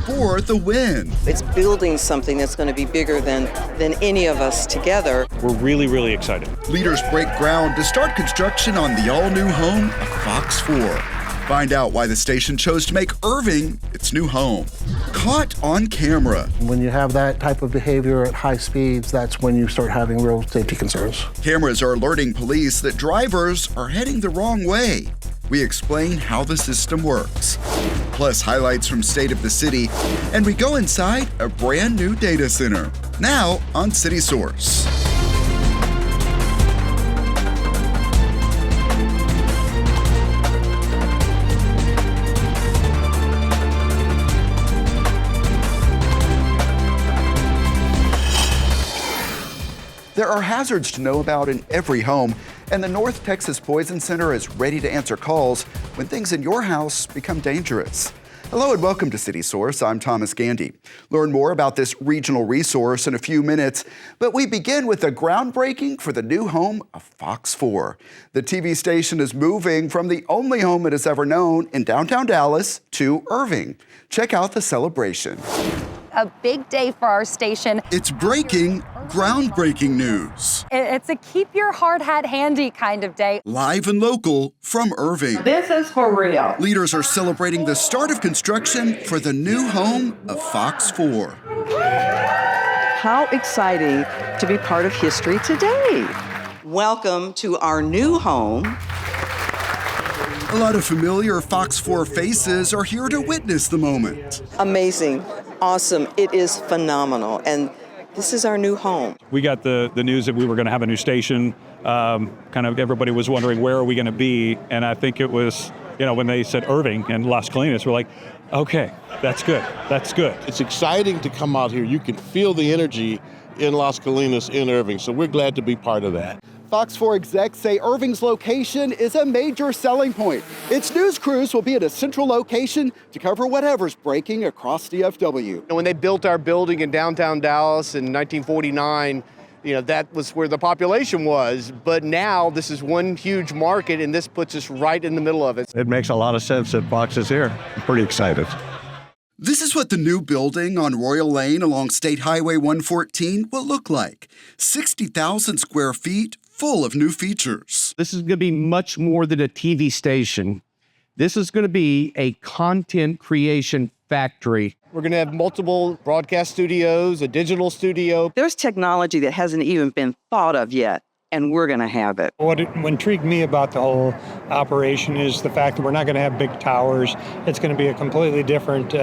for the win. It's building something that's going to be bigger than any of us together. We're really, really excited. Leaders break ground to start construction on the all-new home of Fox 4. Find out why the station chose to make Irving its new home. Caught on camera. When you have that type of behavior at high speeds, that's when you start having real safety concerns. Cameras are alerting police that drivers are heading the wrong way. We explain how the system works. Plus highlights from State of the City, and we go inside a brand new data center. Now on City Source. There are hazards to know about in every home, and the North Texas Poison Center is ready to answer calls when things in your house become dangerous. Hello and welcome to City Source. I'm Thomas Gandy. Learn more about this regional resource in a few minutes, but we begin with the groundbreaking for the new home of Fox 4. The TV station is moving from the only home it has ever known in downtown Dallas to Irving. Check out the celebration. A big day for our station. It's breaking, groundbreaking news. It's a keep your hard hat handy kind of day. Live and local from Irving. This is for real. Leaders are celebrating the start of construction for the new home of Fox 4. How exciting to be part of history today. Welcome to our new home. A lot of familiar Fox 4 faces are here to witness the moment. Amazing, awesome, it is phenomenal, and this is our new home. We got the news that we were going to have a new station. Kind of everybody was wondering, where are we going to be? And I think it was, when they said Irving and Las Colinas, we're like, okay, that's good, that's good. It's exciting to come out here. You can feel the energy in Las Colinas, in Irving, so we're glad to be part of that. Fox 4 execs say Irving's location is a major selling point. Its news crews will be at a central location to cover whatever's breaking across DFW. When they built our building in downtown Dallas in 1949, that was where the population was. But now this is one huge market, and this puts us right in the middle of it. It makes a lot of sense that Fox is here. I'm pretty excited. This is what the new building on Royal Lane along State Highway 114 will look like. 60,000 square feet, full of new features. This is going to be much more than a TV station. This is going to be a content creation factory. We're going to have multiple broadcast studios, a digital studio. There's technology that hasn't even been thought of yet, and we're going to have it. What intrigued me about the whole operation is the fact that we're not going to have big towers. It's going to be a completely different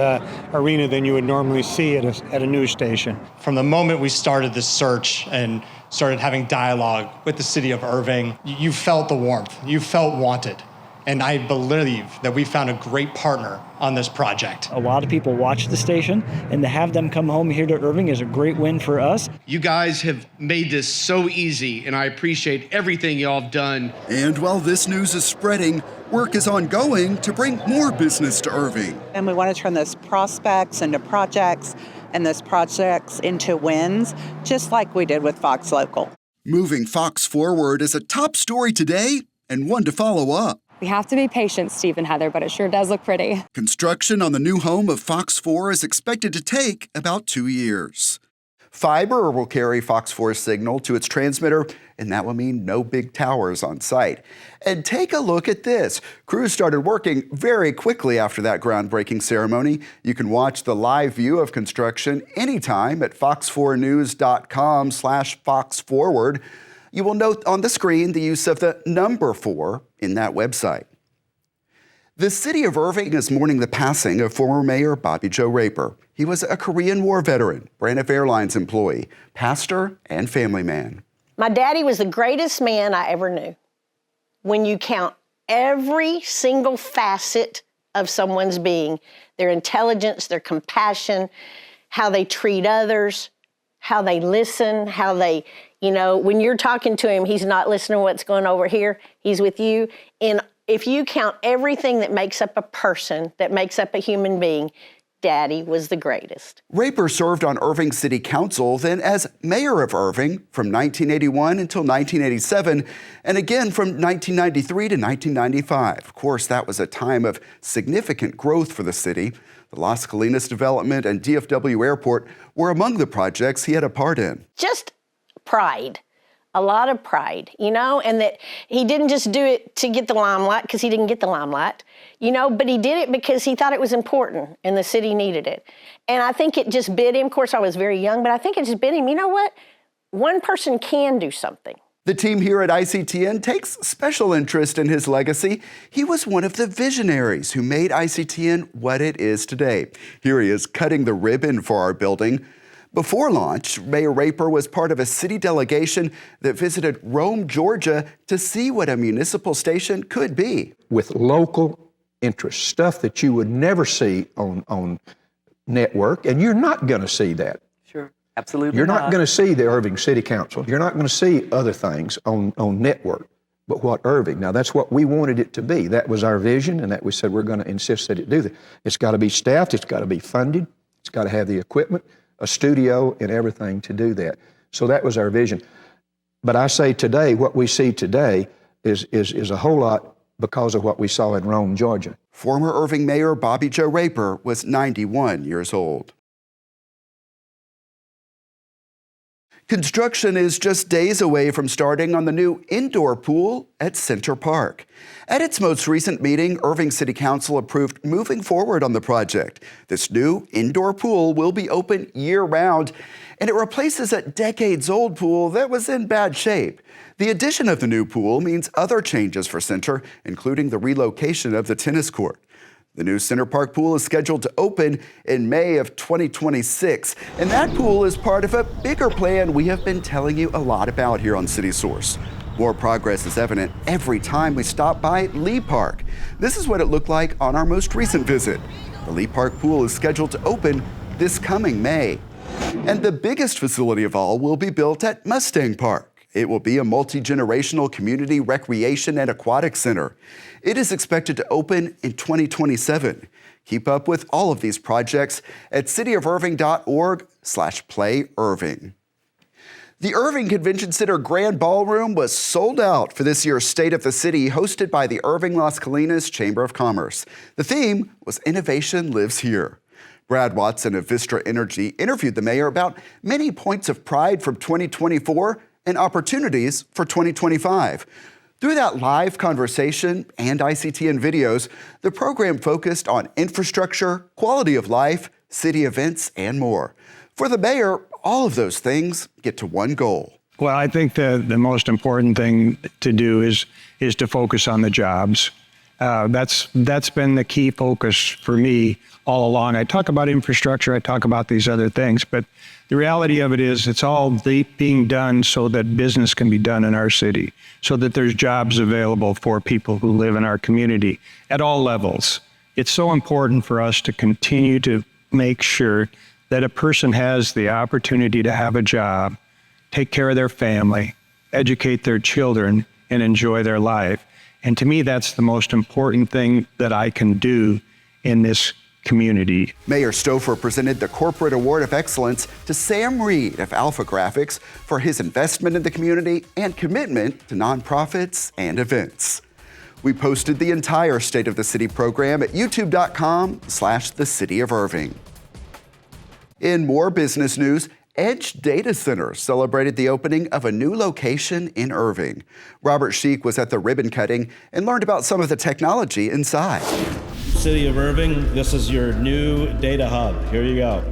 arena than you would normally see at a news station. From the moment we started this search and started having dialogue with the city of Irving, you felt the warmth, you felt wanted. And I believe that we found a great partner on this project. A lot of people watch the station, and to have them come home here to Irving is a great win for us. You guys have made this so easy, and I appreciate everything y'all have done. And while this news is spreading, work is ongoing to bring more business to Irving. And we want to turn those prospects into projects and those projects into wins, just like we did with Fox Local. Moving Fox forward is a top story today and one to follow up. We have to be patient, Steve and Heather, but it sure does look pretty. Construction on the new home of Fox 4 is expected to take about 2 years. Fiber will carry Fox 4's signal to its transmitter, and that will mean no big towers on site. And take a look at this. Crews started working very quickly after that groundbreaking ceremony. You can watch the live view of construction anytime at fox4news.com/foxforward. You will note on the screen the use of the number 4 in that website. The city of Irving is mourning the passing of former Mayor Bobby Joe Raper. He was a Korean War veteran, Braniff Airlines employee, pastor, and family man. My daddy was the greatest man I ever knew. When you count every single facet of someone's being, their intelligence, their compassion, how they treat others, how they listen, how they, when you're talking to him, he's not listening to what's going over here. He's with you. And if you count everything that makes up a person, that makes up a human being, Daddy was the greatest. Raper served on Irving City Council, then as mayor of Irving from 1981 until 1987, and again from 1993 to 1995. Of course, that was a time of significant growth for the city. The Las Colinas development and DFW Airport were among the projects he had a part in. Just pride. A lot of pride, you know, and that he didn't just do it to get the limelight, because he didn't get the limelight, you know, but he did it because he thought it was important and the city needed it. And I think it just bit him. Of course, I was very young, but I think it just bit him. You know what? One person can do something. The team here at ICTN takes special interest in his legacy. He was one of the visionaries who made ICTN what it is today. Here he is cutting the ribbon for our building. Before launch, Mayor Raper was part of a city delegation that visited Rome, Georgia to see what a municipal station could be. With local interest, stuff that you would never see on network, and you're not going to see that. Sure, absolutely. You're not going to see the Irving City Council. You're not going to see other things on network. But what Irving, now that's what we wanted it to be. That was our vision, and that we said we're going to insist that it do that. It's got to be staffed, it's got to be funded, it's got to have the equipment, a studio, and everything to do that. So that was our vision. But I say today, what we see today is a whole lot because of what we saw in Rome, Georgia. Former Irving Mayor Bobby Joe Raper was 91 years old. Construction is just days away from starting on the new indoor pool at Center Park. At its most recent meeting, Irving City Council approved moving forward on the project. This new indoor pool will be open year-round, and it replaces a decades-old pool that was in bad shape. The addition of the new pool means other changes for Center, including the relocation of the tennis court. The new Center Park pool is scheduled to open in May of 2026, and that pool is part of a bigger plan we have been telling you a lot about here on City Source. More progress is evident every time we stop by Lee Park. This is what it looked like on our most recent visit. The Lee Park pool is scheduled to open this coming May. And the biggest facility of all will be built at Mustang Park. It will be a multi-generational community recreation and aquatic center. It is expected to open in 2027. Keep up with all of these projects at cityofirving.org/playirving. The Irving Convention Center Grand Ballroom was sold out for this year's State of the City, hosted by the Irving Las Colinas Chamber of Commerce. The theme was Innovation Lives Here. Brad Watson of Vistra Energy interviewed the mayor about many points of pride from 2024 and opportunities for 2025. Through that live conversation and ICTN videos, the program focused on infrastructure, quality of life, city events, and more. For the mayor, all of those things get to one goal. Well, I think the most important thing to do is to focus on the jobs. That's been the key focus for me all along. I talk about infrastructure, I talk about these other things, but the reality of it is it's all being done so that business can be done in our city, so that there's jobs available for people who live in our community at all levels. It's so important for us to continue to make sure that a person has the opportunity to have a job, take care of their family, educate their children, and enjoy their life. And to me, that's the most important thing that I can do in this community. Mayor Stouffer presented the Corporate Award of Excellence to Sam Reed of Alpha Graphics for his investment in the community and commitment to nonprofits and events. We posted the entire State of the City program at youtube.com/the City of Irving. In more business news, Edge Data Center celebrated the opening of a new location in Irving. Robert Sheik was at the ribbon cutting and learned about some of the technology inside. City of Irving, this is your new data hub. Here you go.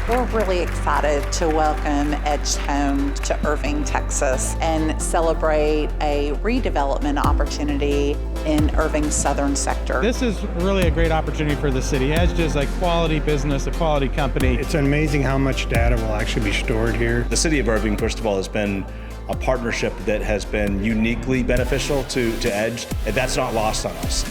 We're really excited to welcome Edge Home to Irving, Texas, and celebrate a redevelopment opportunity in Irving's southern sector. This is really a great opportunity for the city. Edge is a quality business, a quality company. It's amazing how much data will actually be stored here. The City of Irving, first of all, has been a partnership that has been uniquely beneficial to Edge, and that's not lost on us.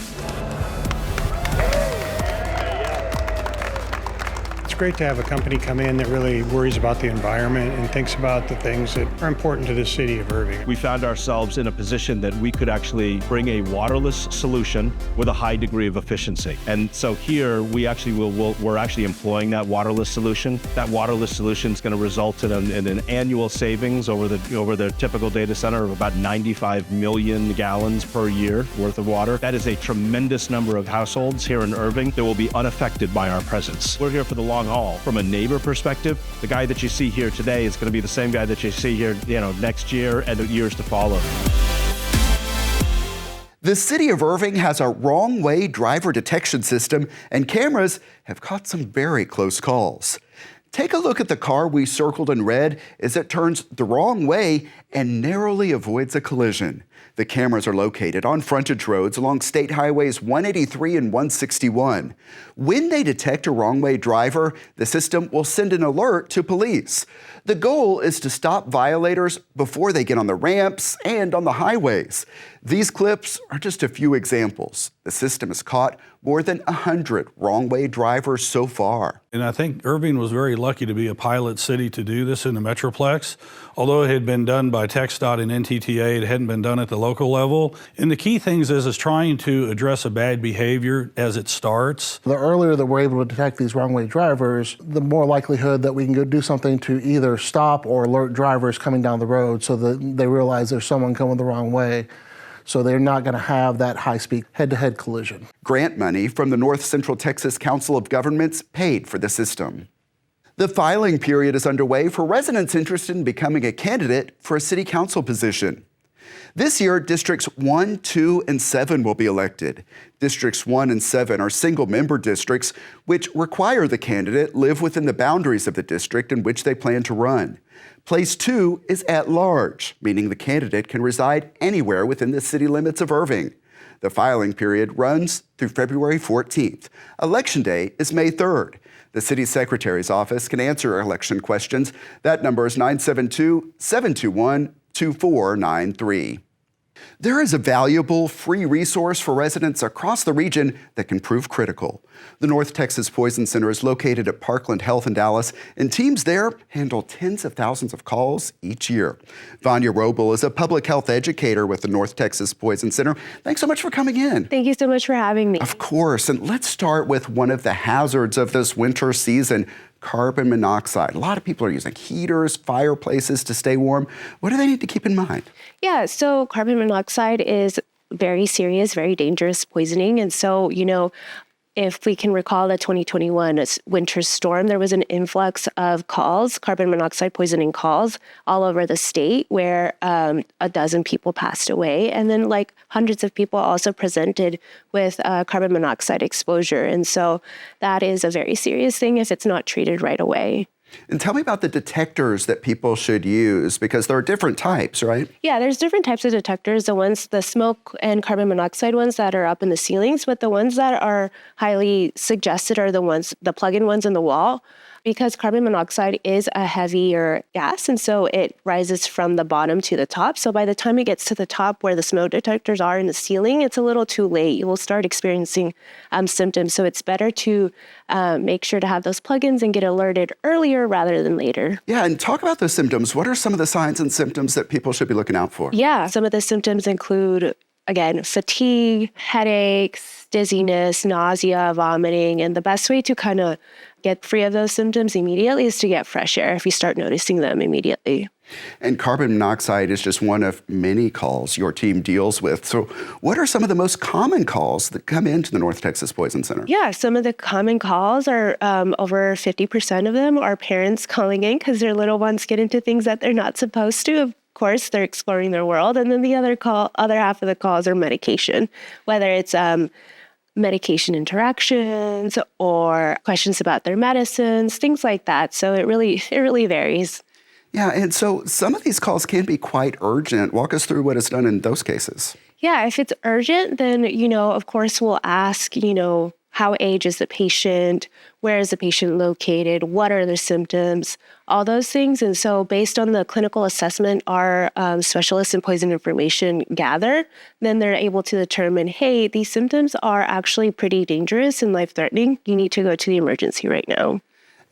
It's great to have a company come in that really worries about the environment and thinks about the things that are important to the city of Irving. We found ourselves in a position that we could actually bring a waterless solution with a high degree of efficiency. And so here we're actually employing that waterless solution. That waterless solution is going to result in an annual savings over the typical data center of about 95 million gallons per year worth of water. That is a tremendous number of households here in Irving that will be unaffected by our presence. We're here for the long haul. From a neighbor perspective, the guy that you see here today is going to be the same guy that you see here, next year and the years to follow. The city of Irving has a wrong-way driver detection system, and cameras have caught some very close calls. Take a look at the car we circled in red as it turns the wrong way and narrowly avoids a collision. The cameras are located on frontage roads along State Highways 183 and 161. When they detect a wrong-way driver, the system will send an alert to police. The goal is to stop violators before they get on the ramps and on the highways. These clips are just a few examples. The system has caught more than 100 wrong-way drivers so far. And I think Irving was very lucky to be a pilot city to do this in the Metroplex. Although it had been done by TxDOT and NTTA, it hadn't been done at the local level. And the key things is trying to address a bad behavior as it starts. The earlier that we're able to detect these wrong-way drivers, the more likelihood that we can go do something to either stop or alert drivers coming down the road so that they realize there's someone coming the wrong way. So they're not going to have that high-speed head-to-head collision. Grant money from the North Central Texas Council of Governments paid for the system. The filing period is underway for residents interested in becoming a candidate for a city council position. This year, Districts 1, 2, and 7 will be elected. Districts 1 and 7 are single-member districts, which require the candidate live within the boundaries of the district in which they plan to run. Place 2 is at large, meaning the candidate can reside anywhere within the city limits of Irving. The filing period runs through February 14th. Election day is May 3rd. The city secretary's office can answer election questions. That number is 972-721-2493. There is a valuable free resource for residents across the region that can prove critical. The North Texas Poison Center is located at Parkland Health in Dallas, and teams there handle tens of thousands of calls each year. Vanya Roble is a public health educator with the North Texas Poison Center. Thanks so much for coming in. Thank you so much for having me. Of course, and let's start with one of the hazards of this winter season, carbon monoxide. A lot of people are using heaters, fireplaces to stay warm. What do they need to keep in mind? Yeah, so carbon monoxide is very serious, very dangerous poisoning. And so, if we can recall the 2021 winter storm, there was an influx of calls, carbon monoxide poisoning calls all over the state where a dozen people passed away. And then hundreds of people also presented with carbon monoxide exposure. And so that is a very serious thing if it's not treated right away. And tell me about the detectors that people should use, because there are different types, right? Yeah, there's different types of detectors. The smoke and carbon monoxide ones that are up in the ceilings, but the ones that are highly suggested are the plug-in ones in the wall, because carbon monoxide is a heavier gas, and so it rises from the bottom to the top. So by the time it gets to the top where the smoke detectors are in the ceiling, it's a little too late. You will start experiencing symptoms. So it's better to make sure to have those plugins and get alerted earlier rather than later. Yeah, and talk about those symptoms. What are some of the signs and symptoms that people should be looking out for? Yeah, some of the symptoms include, again, fatigue, headaches, dizziness, nausea, vomiting, and the best way to kind of get free of those symptoms immediately is to get fresh air if you start noticing them immediately. And carbon monoxide is just one of many calls your team deals with. So what are some of the most common calls that come into the North Texas Poison Center? Yeah, some of the common calls are over 50% of them are parents calling in because their little ones get into things that they're not supposed to. Of course, they're exploring their world. And then the other half of the calls are medication, whether it's medication interactions or questions about their medicines, things like that. So it really varies. Yeah, and so some of these calls can be quite urgent. Walk us through what is done in those cases. Yeah, if it's urgent, then, of course, we'll ask, how aged is the patient? Where is the patient located? What are their symptoms? All those things. And so based on the clinical assessment our specialists in poison information gather, then they're able to determine, hey, these symptoms are actually pretty dangerous and life-threatening. You need to go to the emergency right now.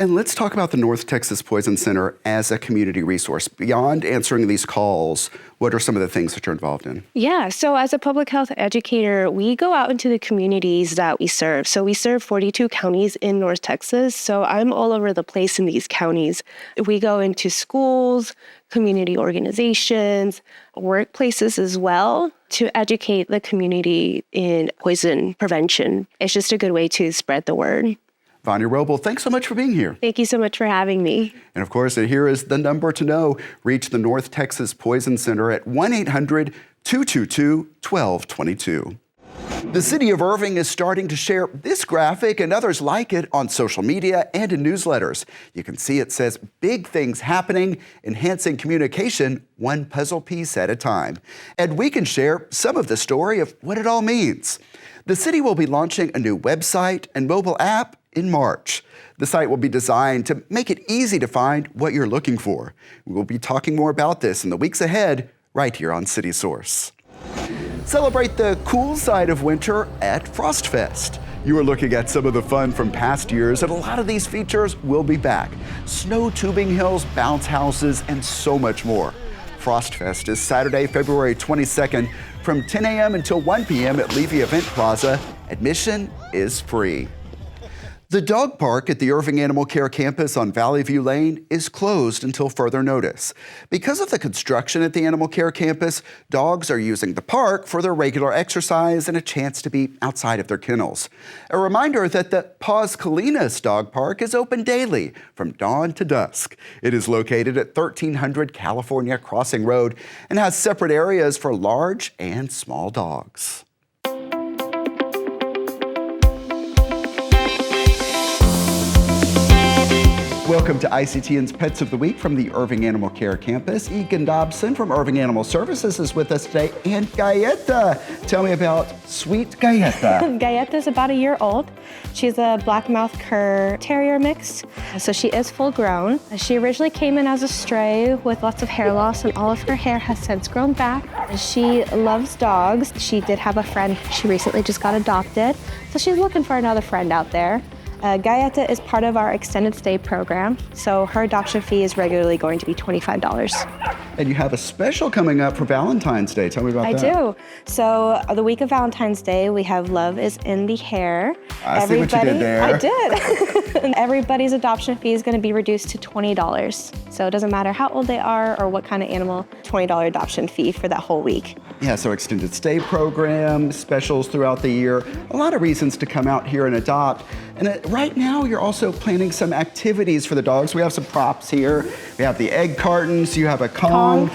And let's talk about the North Texas Poison Center as a community resource. Beyond answering these calls, what are some of the things that you're involved in? Yeah, so as a public health educator, we go out into the communities that we serve. So we serve 42 counties in North Texas. So I'm all over the place in these counties. We go into schools, community organizations, workplaces as well to educate the community in poison prevention. It's just a good way to spread the word. Vanya Roble, thanks so much for being here. Thank you so much for having me. And of course, here is the number to know. Reach the North Texas Poison Center at 1-800-222-1222. The city of Irving is starting to share this graphic and others like it on social media and in newsletters. You can see it says big things happening, enhancing communication one puzzle piece at a time. And we can share some of the story of what it all means. The city will be launching a new website and mobile app in March. The site will be designed to make it easy to find what you're looking for. We will be talking more about this in the weeks ahead, right here on City Source. Celebrate the cool side of winter at FrostFest. You are looking at some of the fun from past years, and a lot of these features will be back. Snow tubing hills, bounce houses, and so much more. FrostFest is Saturday, February 22nd from 10 a.m. until 1 p.m. at Levy Event Plaza. Admission is free. The dog park at the Irving Animal Care campus on Valley View Lane is closed until further notice. Because of the construction at the Animal Care campus, dogs are using the park for their regular exercise and a chance to be outside of their kennels. A reminder that the Paz Colinas Dog Park is open daily from dawn to dusk. It is located at 1300 California Crossing Road and has separate areas for large and small dogs. Welcome to ICTN's Pets of the Week from the Irving Animal Care campus. Egan Dobson from Irving Animal Services is with us today, and Galleta. Tell me about sweet Galleta. Galleta is about a year old. She's a black-mouth cur terrier mix, so she is full grown. She originally came in as a stray with lots of hair loss, and all of her hair has since grown back. She loves dogs. She did have a friend. She recently just got adopted, so she's looking for another friend out there. Galleta is part of our extended stay program, so her adoption fee is regularly going to be $25. And you have a special coming up for Valentine's Day. Tell me about that. I do. So the week of Valentine's Day, we have Love is in the Hair. I see what you did there. I did. Everybody's adoption fee is going to be reduced to $20. So it doesn't matter how old they are or what kind of animal, $20 adoption fee for that whole week. Yeah, so extended stay program, specials throughout the year, a lot of reasons to come out here and adopt. And right now, you're also planning some activities for the dogs. We have some props here. We have the egg cartons, you have a Kong.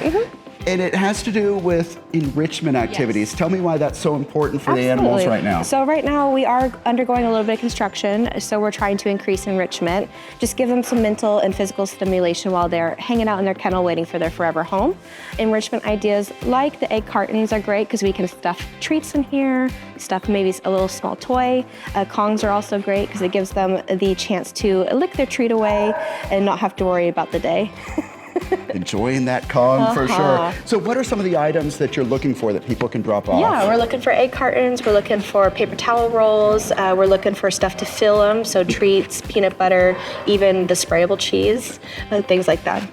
And it has to do with enrichment activities. Yes. Tell me why that's so important for the animals right now. So right now we are undergoing a little bit of construction, so we're trying to increase enrichment. Just give them some mental and physical stimulation while they're hanging out in their kennel waiting for their forever home. Enrichment ideas like the egg cartons are great because we can stuff treats in here, stuff maybe a little small toy. Kongs are also great because it gives them the chance to lick their treat away and not have to worry about the day. Enjoying that Kong for sure. So what are some of the items that you're looking for that people can drop off? Yeah, we're looking for egg cartons, we're looking for paper towel rolls, we're looking for stuff to fill them, so treats, peanut butter, even the sprayable cheese, things like that.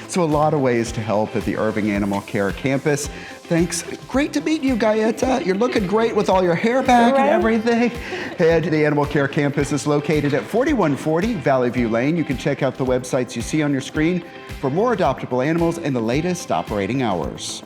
So a lot of ways to help at the Irving Animal Care campus. Thanks. Great to meet you, Galleta. You're looking great with all your hair back and everything. And the Animal Care campus is located at 4140 Valley View Lane. You can check out the websites you see on your screen for more adoptable animals and the latest operating hours.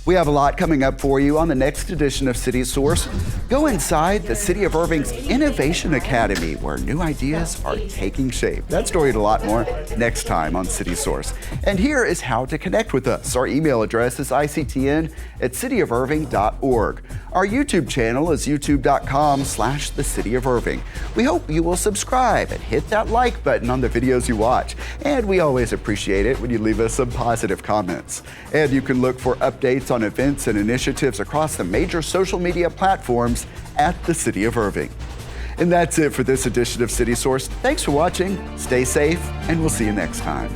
We have a lot coming up for you on the next edition of City Source. Go inside the City of Irving's Innovation Academy, where new ideas are taking shape. That story and a lot more next time on City Source. And here is how to connect with us. Our email address is ictn@cityofirving.org. Our YouTube channel is youtube.com/thecityofirving. We hope you will subscribe and hit that like button on the videos you watch. And we always appreciate it when you leave us some positive comments. And you can look for updates on events and initiatives across the major social media platforms at the City of Irving. And that's it for this edition of City Source. Thanks for watching, stay safe, and we'll see you next time.